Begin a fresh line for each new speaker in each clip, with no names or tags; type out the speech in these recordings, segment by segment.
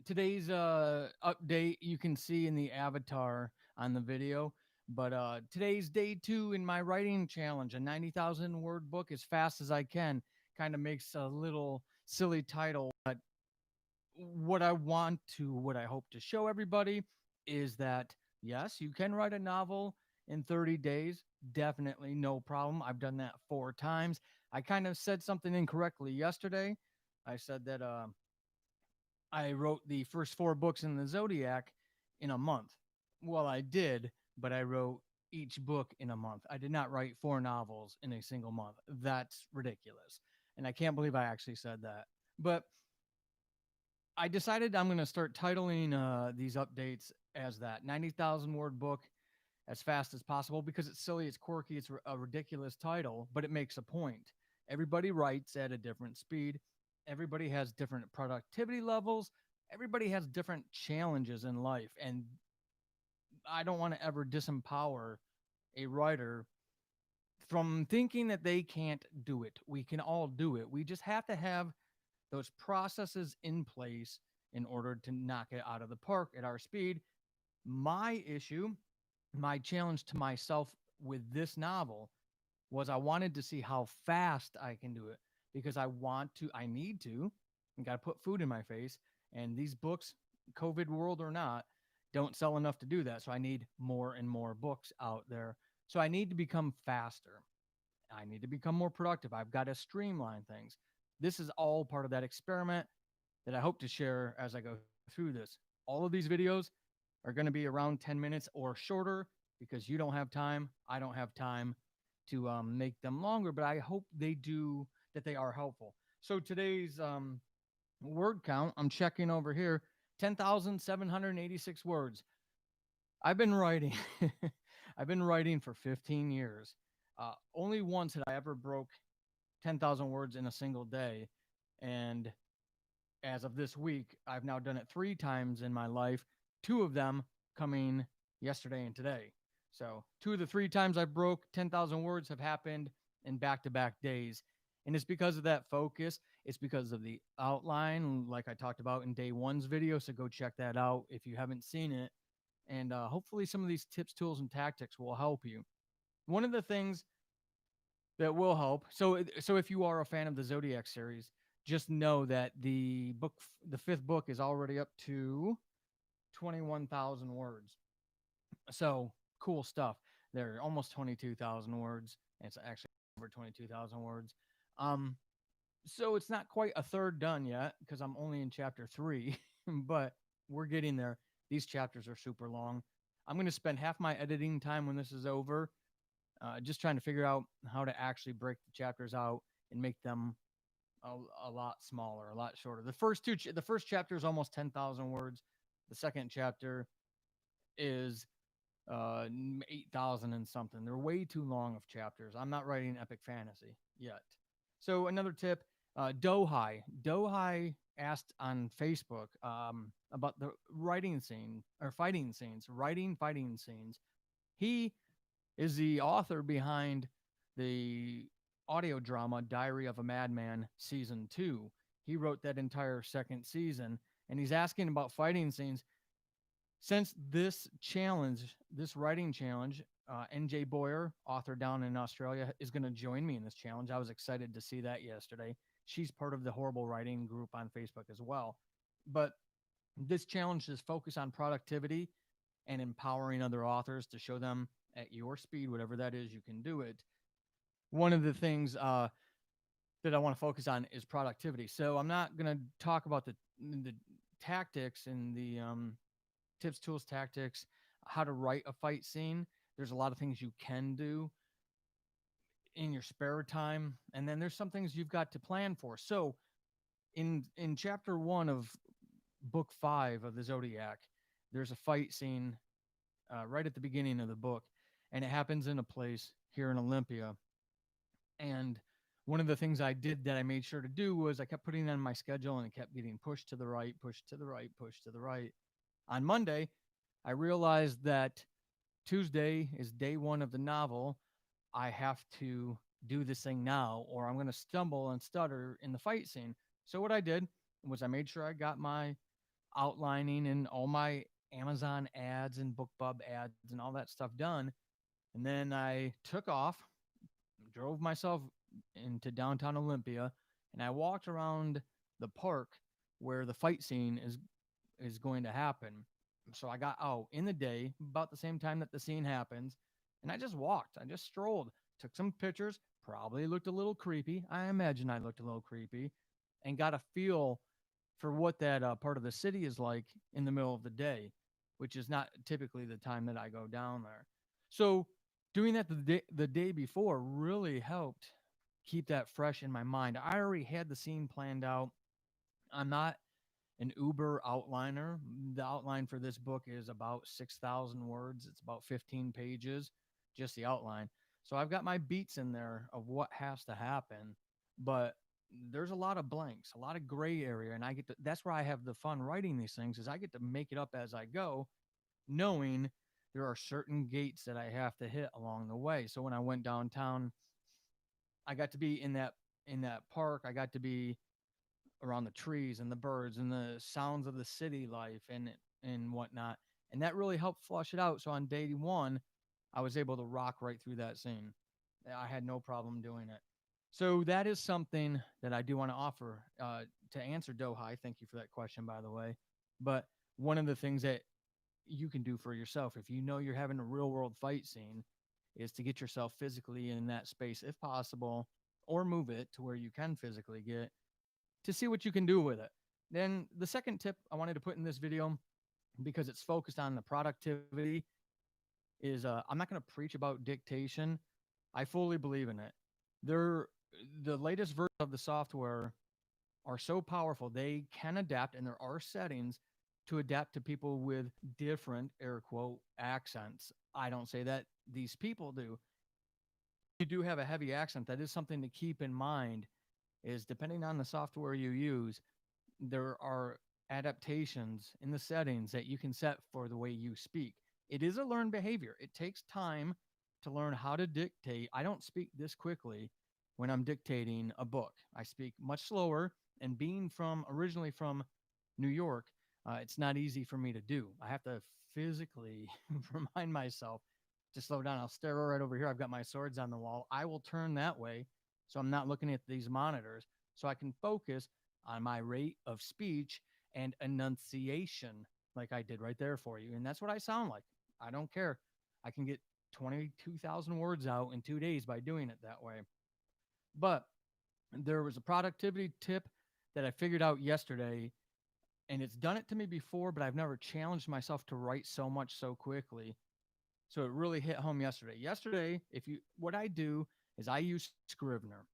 Today's update you can see in the avatar on the video, but today's day 2 in my writing challenge, a 90,000 word book as fast as I can. Kind of makes a little silly title, but what I hope to show everybody is that yes, you can write a novel in 30 days. Definitely no problem. I've done that 4 times. I kind of said something incorrectly yesterday. I said that I wrote the first 4 books in the Zodiac in a month. Well, I did, but I wrote each book in a month. I did not write 4 novels in a single month. That's ridiculous. And I can't believe I actually said that. But I decided I'm going to start titling these updates as that 90,000 word book as fast as possible because it's silly, it's quirky, it's a ridiculous title, but it makes a point. Everybody writes at a different speed. Everybody has different productivity levels. Everybody has different challenges in life. And I don't want to ever disempower a writer from thinking that they can't do it. We can all do it. We just have to have those processes in place in order to knock it out of the park at our speed. My issue, my challenge to myself with this novel was I wanted to see how fast I can do it because I need to, and got to put food in my face. And these books, COVID world or not, don't sell enough to do that. So I need more and more books out there. So I need to become faster. I need to become more productive. I've got to streamline things. This is all part of that experiment that I hope to share as I go through this. All of these videos are going to be around 10 minutes or shorter because you don't have time. I don't have time to make them longer, but I hope that they are helpful. So today's word count, I'm checking over here, 10,786 words. I've been writing. I've been writing for 15 years. Only once had I ever broke 10,000 words in a single day. And as of this week, I've now done it 3 times in my life, 2 of them coming yesterday and today. So 2 of the 3 times I broke 10,000 words have happened in back-to-back days. And it's because of that focus. It's because of the outline, like I talked about in day one's video. So go check that out if you haven't seen it. And hopefully some of these tips, tools, and tactics will help you. One of the things that will help. So if you are a fan of the Zodiac series, just know that the 5th book is already up to 21,000 words. So cool stuff. They're almost 22,000 words. It's actually over 22,000 words. Um, so it's not quite a third done yet because I'm only in chapter 3, but we're getting there. These chapters are super long. I'm going to spend half my editing time when this is over just trying to figure out how to actually break the chapters out and make them a lot smaller, a lot shorter. The first chapter is almost 10,000 words. The second chapter is 8,000 and something. They're way too long of chapters. I'm not writing epic fantasy yet. So another tip, Dohai asked on Facebook about the writing scene or fighting scenes, writing fighting scenes. He is the author behind the audio drama Diary of a Madman season 2. He wrote that entire second season, and he's asking about fighting scenes. Since this writing challenge, NJ Boyer, author down in Australia, is going to join me in this challenge. I was excited to see that yesterday. She's part of the Horrible Writing group on Facebook as well. But this challenge is focused on productivity and empowering other authors to show them at your speed, whatever that is, you can do it. One of the things that I want to focus on is productivity. So I'm not going to talk about the tactics and the tips, tools, tactics, how to write a fight scene. There's a lot of things you can do in your spare time, and then there's some things you've got to plan for. So in chapter 1 of book 5 of the Zodiac, there's a fight scene right at the beginning of the book, and it happens in a place here in Olympia. And one of the things I did that I made sure to do was I kept putting it on my schedule, and it kept getting pushed to the right, pushed to the right, pushed to the right. On Monday, I realized that Tuesday is day 1 of the novel. I have to do this thing now, or I'm going to stumble and stutter in the fight scene. So what I did was I made sure I got my outlining and all my Amazon ads and BookBub ads and all that stuff done. And then I took off, drove myself into downtown Olympia, and I walked around the park where the fight scene is going to happen. So I got out in the day about the same time that the scene happens, and I just walked. I just strolled, took some pictures, probably looked a little creepy. I imagine I looked a little creepy, and got a feel for what that part of the city is like in the middle of the day, which is not typically the time that I go down there. So doing that the day before really helped keep that fresh in my mind. I already had the scene planned out. I'm not an uber outliner. The outline for this book is about 6,000 words. It's about 15 pages, just the outline. So I've got my beats in there of what has to happen, but there's a lot of blanks, a lot of gray area, and I get to, that's where I have the fun writing these things is I get to make it up as I go, knowing there are certain gates that I have to hit along the way. So when I went downtown, I got to be in that park. I got to be around the trees and the birds and the sounds of the city life and whatnot. And that really helped flush it out. So on day one, I was able to rock right through that scene. I had no problem doing it. So that is something that I do want to offer to answer Dohai. Thank you for that question, by the way. But one of the things that you can do for yourself, if you know you're having a real world fight scene, is to get yourself physically in that space if possible, or move it to where you can physically get to see what you can do with it. Then the second tip I wanted to put in this video, because it's focused on the productivity, is I'm not going to preach about dictation. I fully believe in it. They're the latest version of the software are so powerful they can adapt, and there are settings to adapt to people with different air quote accents. I don't say that, these people do. You do have a heavy accent. That is something to keep in mind, is depending on the software you use, there are adaptations in the settings that you can set for the way you speak. It is a learned behavior. It takes time to learn how to dictate. I don't speak this quickly when I'm dictating a book. I speak much slower, and being from originally from New York, it's not easy for me to do. I have to physically remind myself to slow down. I'll stare right over here. I've got my swords on the wall. I will turn that way so I'm not looking at these monitors, so I can focus on my rate of speech and enunciation, like I did right there for you. And that's what I sound like. I don't care. I can get 22,000 words out in 2 days by doing it that way. But there was a productivity tip that I figured out yesterday, and it's done it to me before, but I've never challenged myself to write so much so quickly. So it really hit home yesterday. Yesterday, what I do is I use Scrivener,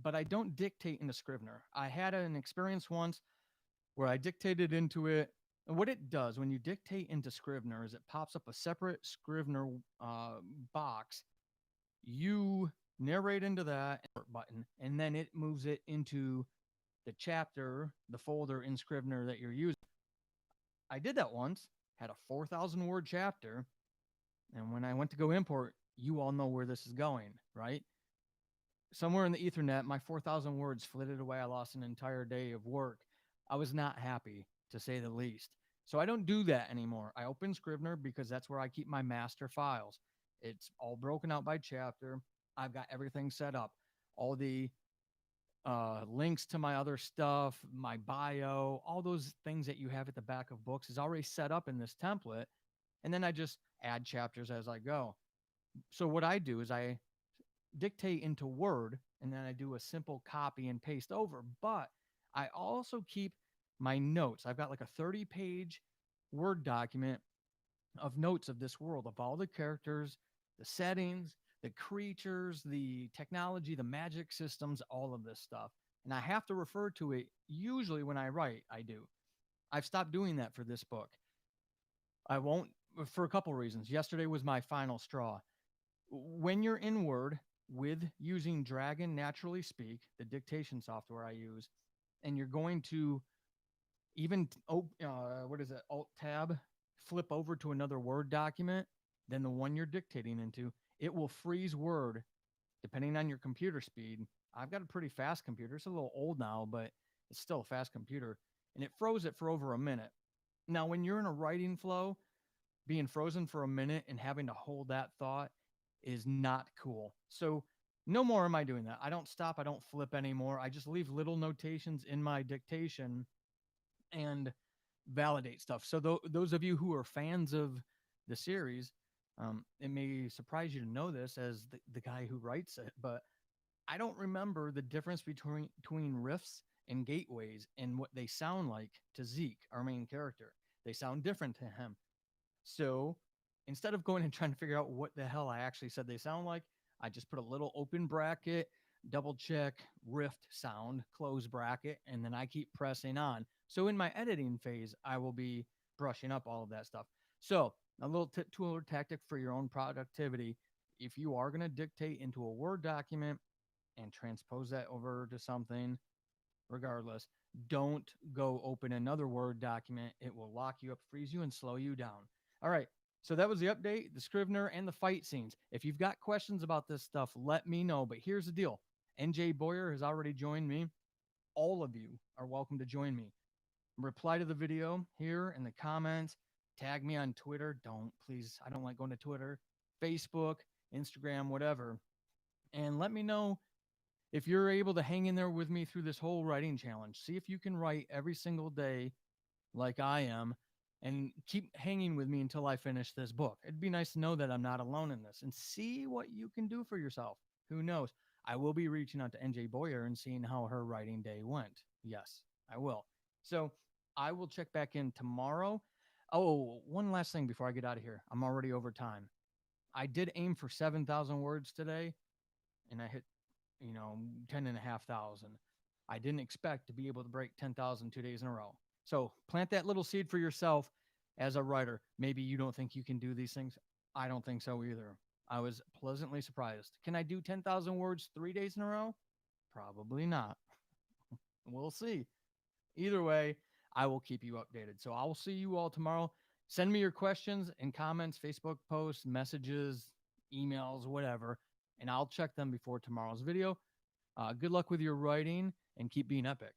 but I don't dictate into Scrivener. I had an experience once where I dictated into it. And what it does when you dictate into Scrivener is it pops up a separate Scrivener box. You narrate into that button, and then it moves it into the chapter, the folder in Scrivener that you're using. I did that once, had a 4,000 word chapter, and when I went to go import, you all know where this is going, right? Somewhere in the Ethernet, my 4,000 words flitted away. I lost an entire day of work. I was not happy, to say the least. So I don't do that anymore. I open Scrivener because that's where I keep my master files. It's all broken out by chapter. I've got everything set up. All the links to my other stuff, my bio, all those things that you have at the back of books is already set up in this template. And then I just add chapters as I go. So what I do is I dictate into Word, and then I do a simple copy and paste over. But I also keep my notes. I've got like a 30-page Word document of notes of this world, of all the characters, the settings, the creatures, the technology, the magic systems, all of this stuff. And I have to refer to it usually when I write. I do. I've stopped doing that for this book. I won't, for a couple reasons. Yesterday was my final straw. When you're in Word with using Dragon Naturally Speak, the dictation software I use, and you're going to even, what is it, Alt Tab, flip over to another Word document than the one you're dictating into, it will freeze Word depending on your computer speed. I've got a pretty fast computer. It's a little old now, but it's still a fast computer. and it froze it for over a minute. Now, when you're in a writing flow, being frozen for a minute and having to hold that thought is not cool. So, no more am I doing that. I don't stop, I don't flip anymore. I just leave little notations in my dictation and validate stuff. So, those of you who are fans of the series, it may surprise you to know this as the guy who writes it, but I don't remember the difference between riffs and gateways and what they sound like to Zeke, our main character. They sound different to him. So instead of going and trying to figure out what the hell I actually said they sound like, I just put a little open bracket, double check, rift sound, close bracket, and then I keep pressing on. So in my editing phase, I will be brushing up all of that stuff. So a little tool or tactic for your own productivity. If you are going to dictate into a Word document and transpose that over to something, regardless, don't go open another Word document. It will lock you up, freeze you, and slow you down. All right. So that was the update, the Scrivener, and the fight scenes. If you've got questions about this stuff, let me know. But here's the deal. NJ Boyer has already joined me. All of you are welcome to join me. Reply to the video here in the comments. Tag me on Twitter. Don't, please. I don't like going to Twitter, Facebook, Instagram, whatever. And let me know if you're able to hang in there with me through this whole writing challenge. See if you can write every single day like I am and keep hanging with me until I finish this book. It'd be nice to know that I'm not alone in this and see what you can do for yourself. Who knows? I will be reaching out to NJ Boyer and seeing how her writing day went. Yes, I will. So I will check back in tomorrow. Oh, one last thing before I get out of here. I'm already over time. I did aim for 7,000 words today, and I hit 10,500. I didn't expect to be able to break 10,000 2 days in a row. So plant that little seed for yourself as a writer. Maybe you don't think you can do these things. I don't think so either. I was pleasantly surprised. Can I do 10,000 words 3 days in a row? Probably not. We'll see. Either way, I will keep you updated. So I will see you all tomorrow. Send me your questions and comments, Facebook posts, messages, emails, whatever, and I'll check them before tomorrow's video. Good luck with your writing and keep being epic.